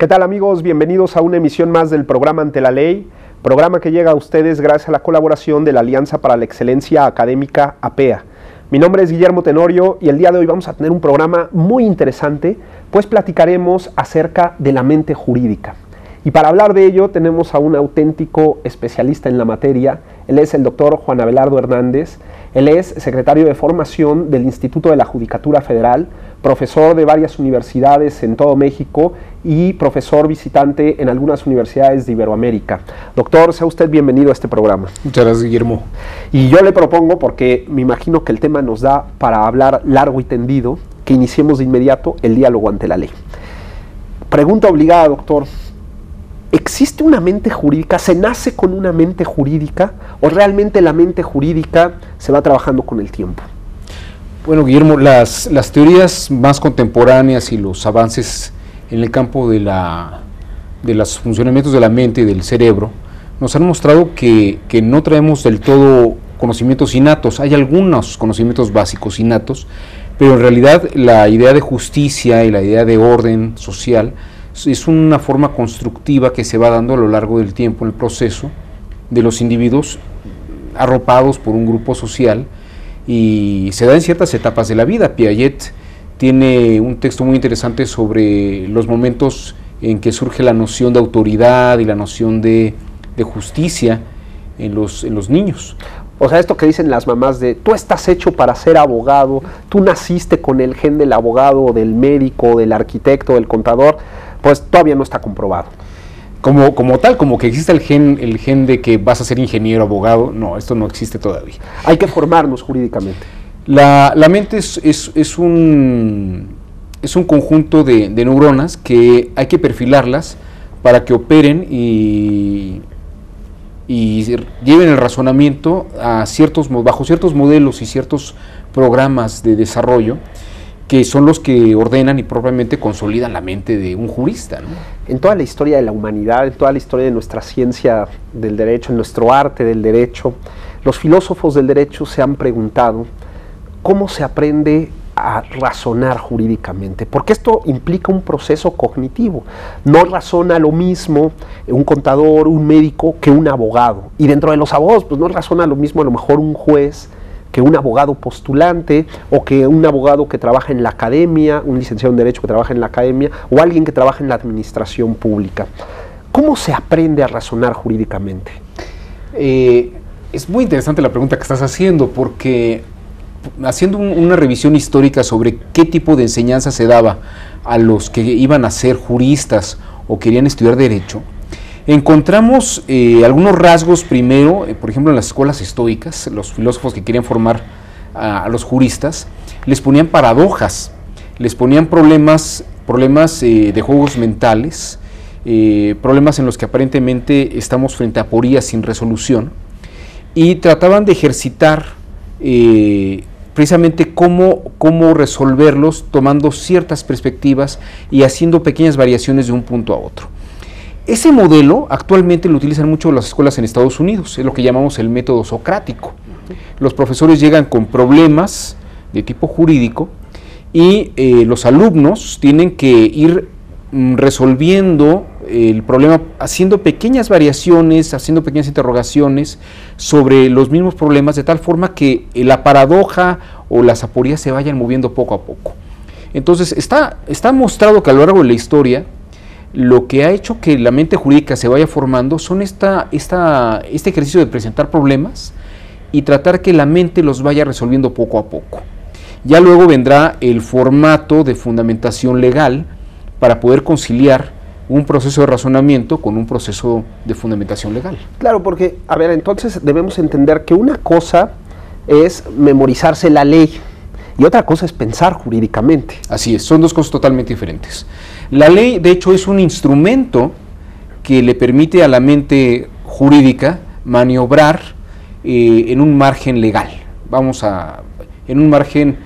¿Qué tal, amigos? Bienvenidos a una emisión más del programa Ante la Ley, programa que llega a ustedes gracias a la colaboración de la Alianza para la Excelencia Académica APEA. Mi nombre es Guillermo Tenorio y el día de hoy vamos a tener un programa muy interesante, pues platicaremos acerca de la mente jurídica. Y para hablar de ello tenemos a un auténtico especialista en la materia. Él es el doctor Juan Abelardo Hernández. Él es secretario de formación del Instituto de la Judicatura Federal, profesor de varias universidades en todo México y profesor visitante en algunas universidades de Iberoamérica. Doctor, sea usted bienvenido a este programa. Muchas gracias, Guillermo. Y yo le propongo, porque me imagino que el tema nos da para hablar largo y tendido, que iniciemos de inmediato el diálogo ante la ley. Pregunta obligada, doctor. ¿Existe una mente jurídica? ¿Se nace con una mente jurídica? ¿O realmente la mente jurídica se va trabajando con el tiempo? Bueno, Guillermo, las teorías más contemporáneas y los avances en el campo de los funcionamientos de la mente y del cerebro nos han mostrado que no traemos del todo conocimientos innatos. Hay algunos conocimientos básicos innatos, pero en realidad la idea de justicia y la idea de orden social es una forma constructiva que se va dando a lo largo del tiempo en el proceso de los individuos arropados por un grupo social, y se da en ciertas etapas de la vida. Piaget tiene un texto muy interesante sobre los momentos en que surge la noción de autoridad y la noción de justicia en los niños. O sea, esto que dicen las mamás de tú estás hecho para ser abogado, tú naciste con el gen del abogado, del médico, del arquitecto, del contador, pues todavía no está comprobado. Como tal, como que existe el gen de que vas a ser ingeniero, abogado, no, esto no existe todavía. Hay que formarnos jurídicamente. La mente es un conjunto de neuronas que hay que perfilarlas para que operen y lleven el razonamiento bajo ciertos modelos y ciertos programas de desarrollo, que son los que ordenan y propiamente consolidan la mente de un jurista, ¿no? En toda la historia de la humanidad, en toda la historia de nuestra ciencia del derecho, en nuestro arte del derecho, los filósofos del derecho se han preguntado cómo se aprende a razonar jurídicamente, porque esto implica un proceso cognitivo. No razona lo mismo un contador, un médico, que un abogado. Y dentro de los abogados, pues no razona lo mismo a lo mejor un juez que un abogado postulante, o que un abogado que trabaja en la academia, un licenciado en Derecho que trabaja en la academia, o alguien que trabaja en la administración pública. ¿Cómo se aprende a razonar jurídicamente? Es muy interesante la pregunta que estás haciendo, porque haciendo una revisión histórica sobre qué tipo de enseñanza se daba a los que iban a ser juristas o querían estudiar Derecho, encontramos algunos rasgos. Primero, por ejemplo, en las escuelas estoicas, los filósofos que querían formar a los juristas les ponían paradojas, les ponían problemas de juegos mentales, problemas en los que aparentemente estamos frente a aporías sin resolución, y trataban de ejercitar precisamente cómo resolverlos tomando ciertas perspectivas y haciendo pequeñas variaciones de un punto a otro. Ese modelo actualmente lo utilizan mucho las escuelas en Estados Unidos, es lo que llamamos el método socrático. Los profesores llegan con problemas de tipo jurídico y los alumnos tienen que ir resolviendo el problema, haciendo pequeñas variaciones, haciendo pequeñas interrogaciones sobre los mismos problemas, de tal forma que la paradoja o las aporías se vayan moviendo poco a poco. Entonces está mostrado que a lo largo de la historia lo que ha hecho que la mente jurídica se vaya formando son este ejercicio de presentar problemas y tratar que la mente los vaya resolviendo poco a poco. Ya luego vendrá el formato de fundamentación legal para poder conciliar un proceso de razonamiento con un proceso de fundamentación legal. Claro, porque, a ver, entonces debemos entender que una cosa es memorizarse la ley y otra cosa es pensar jurídicamente. Así es, son dos cosas totalmente diferentes. La ley, de hecho, es un instrumento que le permite a la mente jurídica maniobrar en un margen legal, en un margen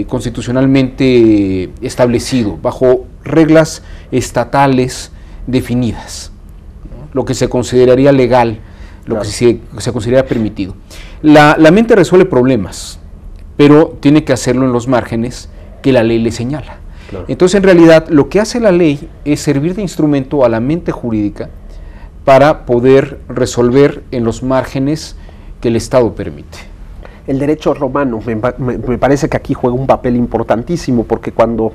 constitucionalmente establecido, bajo reglas estatales definidas, ¿no? Lo que se consideraría legal, lo que se considera permitido. La mente resuelve problemas, pero tiene que hacerlo en los márgenes que la ley le señala. Claro. Entonces, en realidad, lo que hace la ley es servir de instrumento a la mente jurídica para poder resolver en los márgenes que el Estado permite. El derecho romano, me parece que aquí juega un papel importantísimo, porque cuando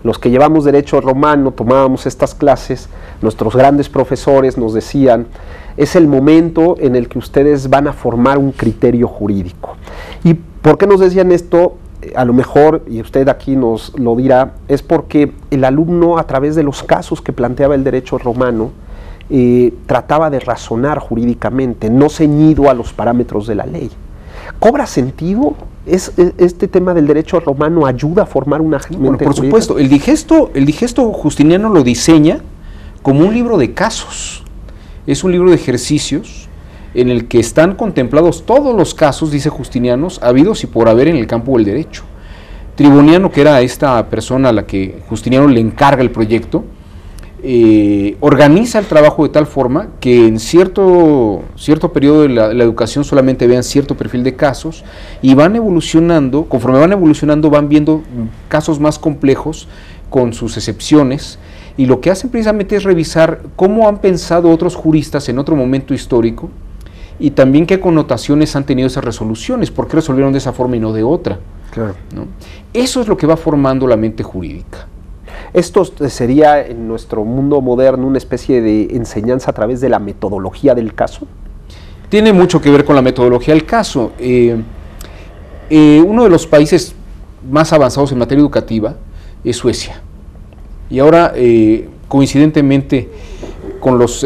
los que llevamos derecho romano tomábamos estas clases, nuestros grandes profesores nos decían, es el momento en el que ustedes van a formar un criterio jurídico. ¿Y por qué nos decían esto? A lo mejor, y usted aquí nos lo dirá, es porque el alumno, a través de los casos que planteaba el derecho romano, trataba de razonar jurídicamente, no ceñido a los parámetros de la ley. ¿Cobra sentido? ¿Este tema del derecho romano ayuda a formar una mente jurídica? Por supuesto, el digesto justiniano lo diseña como un libro de casos. Es un libro de ejercicios en el que están contemplados todos los casos, dice Justinianos, habidos y por haber en el campo del derecho. Triboniano, que era esta persona a la que Justiniano le encarga el proyecto, organiza el trabajo de tal forma que en cierto periodo de la educación solamente vean cierto perfil de casos y van evolucionando, conforme van evolucionando van viendo casos más complejos con sus excepciones, y lo que hacen precisamente es revisar cómo han pensado otros juristas en otro momento histórico y también qué connotaciones han tenido esas resoluciones, por qué resolvieron de esa forma y no de otra. Claro. ¿No? Eso es lo que va formando la mente jurídica. Esto sería en nuestro mundo moderno una especie de enseñanza a través de la metodología del caso. Tiene mucho que ver con la metodología del caso. Uno de los países más avanzados en materia educativa es Suecia. Y ahora, coincidentemente con los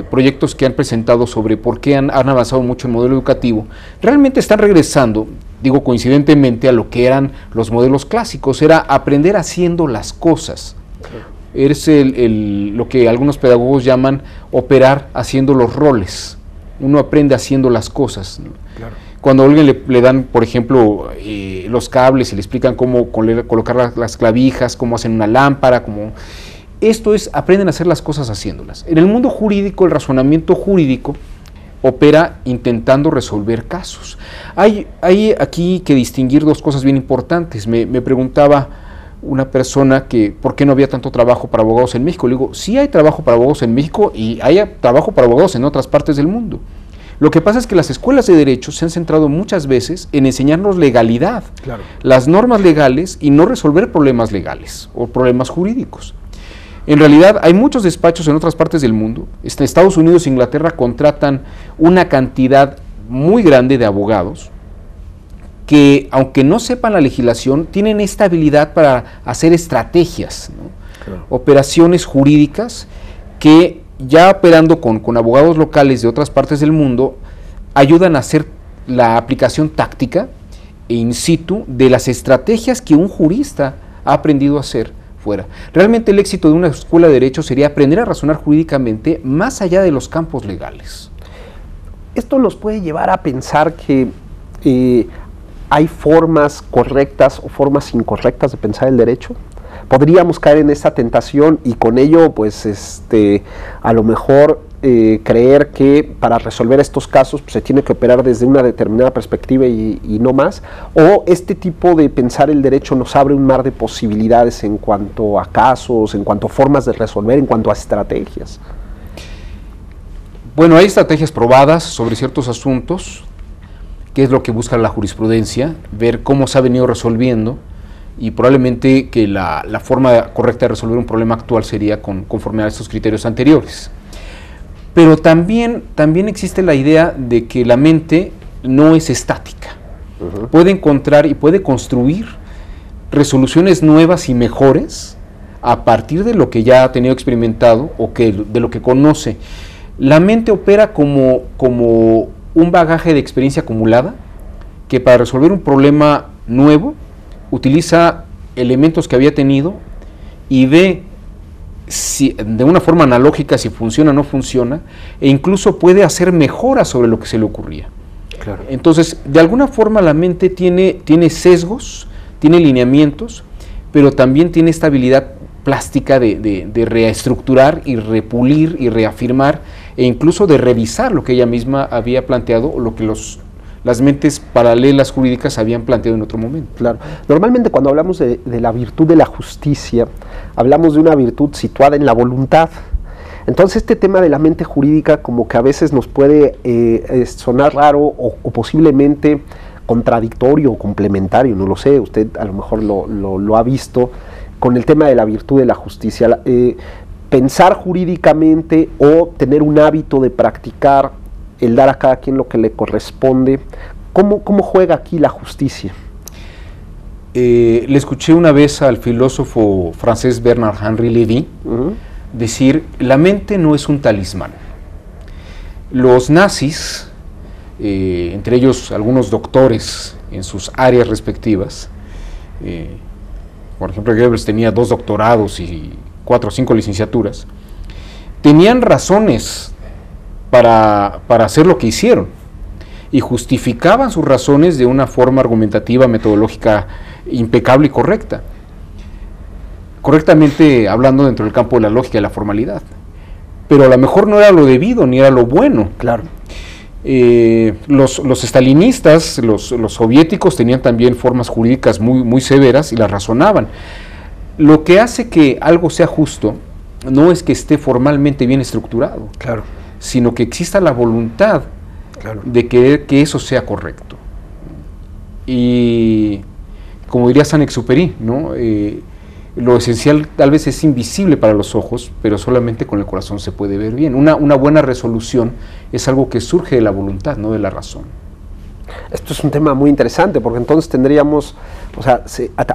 proyectos que han presentado sobre por qué han avanzado mucho el modelo educativo, realmente están regresando, digo coincidentemente, a lo que eran los modelos clásicos, era aprender haciendo las cosas. Es lo que algunos pedagogos llaman operar haciendo los roles. Uno aprende haciendo las cosas, ¿no? Claro. Cuando a alguien le dan, por ejemplo, los cables y le explican cómo colocar las clavijas, cómo hacen una lámpara, esto es, aprenden a hacer las cosas haciéndolas. En el mundo jurídico, el razonamiento jurídico opera intentando resolver casos. Hay aquí que distinguir dos cosas bien importantes. Me preguntaba una persona que por qué no había tanto trabajo para abogados en México. Le digo, sí hay trabajo para abogados en México y hay trabajo para abogados en otras partes del mundo. Lo que pasa es que las escuelas de derecho se han centrado muchas veces en enseñarnos legalidad, Claro. las normas legales, y no resolver problemas legales o problemas jurídicos. En realidad hay muchos despachos en otras partes del mundo. Estados Unidos e Inglaterra contratan una cantidad muy grande de abogados que, aunque no sepan la legislación, tienen esta habilidad para hacer estrategias, ¿no? Claro. Operaciones jurídicas que, ya operando con abogados locales de otras partes del mundo, ayudan a hacer la aplicación táctica e in situ de las estrategias que un jurista ha aprendido a hacer fuera. Realmente el éxito de una escuela de derecho sería aprender a razonar jurídicamente más allá de los campos legales. Esto nos puede llevar a pensar que hay formas correctas o formas incorrectas de pensar el derecho. Podríamos caer en esta tentación y con ello, pues, a lo mejor creer que para resolver estos casos pues, se tiene que operar desde una determinada perspectiva y no más, o este tipo de pensar el derecho nos abre un mar de posibilidades en cuanto a casos, en cuanto a formas de resolver, en cuanto a estrategias. Bueno, hay estrategias probadas sobre ciertos asuntos, que es lo que busca la jurisprudencia, ver cómo se ha venido resolviendo, y probablemente que la forma correcta de resolver un problema actual sería conforme a estos criterios anteriores. Pero también existe la idea de que la mente no es estática. Uh-huh. Puede encontrar y puede construir resoluciones nuevas y mejores a partir de lo que ya ha tenido experimentado o de lo que conoce. La mente opera como un bagaje de experiencia acumulada que para resolver un problema nuevo utiliza elementos que había tenido y ve de una forma analógica si funciona o no funciona, e incluso puede hacer mejoras sobre lo que se le ocurría. Claro. Entonces, de alguna forma la mente tiene sesgos, tiene lineamientos, pero también tiene esta habilidad plástica de reestructurar y repulir y reafirmar, e incluso de revisar lo que ella misma había planteado o lo que los las mentes paralelas jurídicas habían planteado en otro momento. Claro. Normalmente cuando hablamos de la virtud de la justicia, hablamos de una virtud situada en la voluntad. Entonces este tema de la mente jurídica como que a veces nos puede sonar raro o posiblemente contradictorio o complementario, no lo sé, usted a lo mejor lo ha visto con el tema de la virtud de la justicia. Pensar jurídicamente o tener un hábito de practicar el dar a cada quien lo que le corresponde, ¿cómo juega aquí la justicia? Le escuché una vez al filósofo francés Bernard Henri Lévy decir, la mente no es un talismán. Los nazis, entre ellos algunos doctores en sus áreas respectivas, por ejemplo Goebbels tenía 2 doctorados y 4 o 5 licenciaturas, tenían razones para hacer lo que hicieron y justificaban sus razones de una forma argumentativa, metodológica impecable y correcta. Correctamente hablando dentro del campo de la lógica y la formalidad. Pero a lo mejor no era lo debido, ni era lo bueno. Claro. Los estalinistas, los soviéticos tenían también formas jurídicas muy severas y las razonaban. Lo que hace que algo sea justo no es que esté formalmente bien estructurado, claro, sino que exista la voluntad, claro, de querer que eso sea correcto. Y como diría Saint-Exupéry, ¿no? Lo esencial tal vez es invisible para los ojos, pero solamente con el corazón se puede ver bien. Una buena resolución es algo que surge de la voluntad, no de la razón. Esto es un tema muy interesante, porque entonces tendríamos, o sea,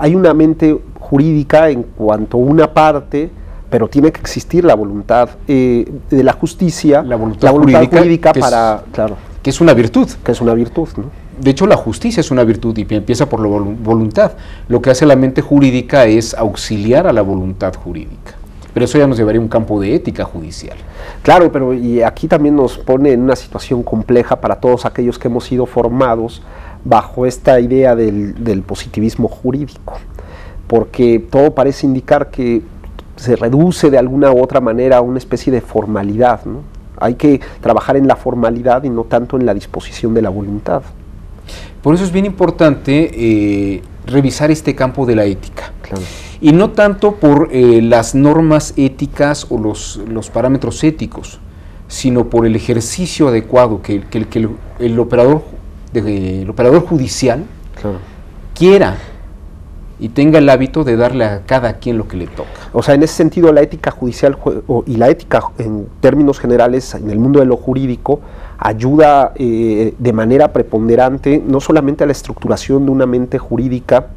hay una mente jurídica en cuanto a una parte, pero tiene que existir la voluntad de la justicia, la voluntad jurídica para, claro, que es una virtud. Que es una virtud, ¿no? De hecho, la justicia es una virtud y empieza por la voluntad. Lo que hace la mente jurídica es auxiliar a la voluntad jurídica. Pero eso ya nos llevaría a un campo de ética judicial. Claro, pero y aquí también nos pone en una situación compleja para todos aquellos que hemos sido formados bajo esta idea del positivismo jurídico, porque todo parece indicar que se reduce de alguna u otra manera a una especie de formalidad, ¿no? Hay que trabajar en la formalidad y no tanto en la disposición de la voluntad. Por eso es bien importante revisar este campo de la ética. Claro. Y no tanto por las normas éticas o los parámetros éticos, sino por el ejercicio adecuado que el operador judicial, claro, quiera y tenga el hábito de darle a cada quien lo que le toca. O sea, en ese sentido la ética judicial y la ética en términos generales en el mundo de lo jurídico ayuda de manera preponderante no solamente a la estructuración de una mente jurídica,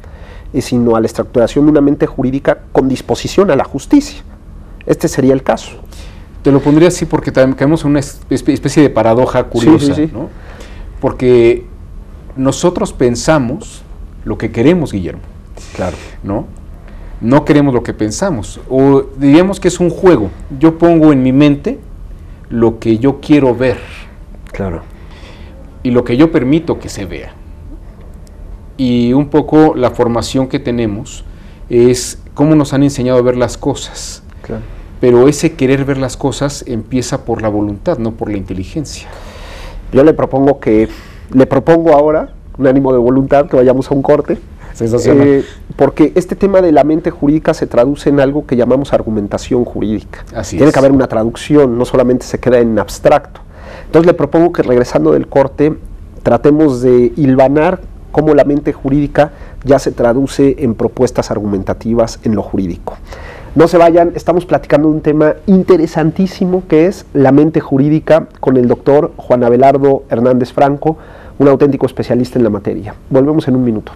sino a la estructuración de una mente jurídica con disposición a la justicia. Este sería el caso. Te lo pondría así porque también caemos en una especie de paradoja curiosa, sí. ¿No? Porque nosotros pensamos lo que queremos, Guillermo. Claro. No queremos lo que pensamos. O diríamos que es un juego. Yo pongo en mi mente lo que yo quiero ver. Claro. Y lo que yo permito que se vea. Y un poco la formación que tenemos es cómo nos han enseñado a ver las cosas. Claro. Pero ese querer ver las cosas empieza por la voluntad, no por la inteligencia. Yo le propongo ahora, un ánimo de voluntad, que vayamos a un corte. Porque este tema de la mente jurídica se traduce en algo que llamamos argumentación jurídica. Tiene que haber una traducción, no solamente se queda en abstracto. Entonces le propongo que regresando del corte tratemos de hilvanar cómo la mente jurídica ya se traduce en propuestas argumentativas en lo jurídico. No se vayan, estamos platicando de un tema interesantísimo que es la mente jurídica con el doctor Juan Abelardo Hernández Franco, un auténtico especialista en la materia. Volvemos en un minuto.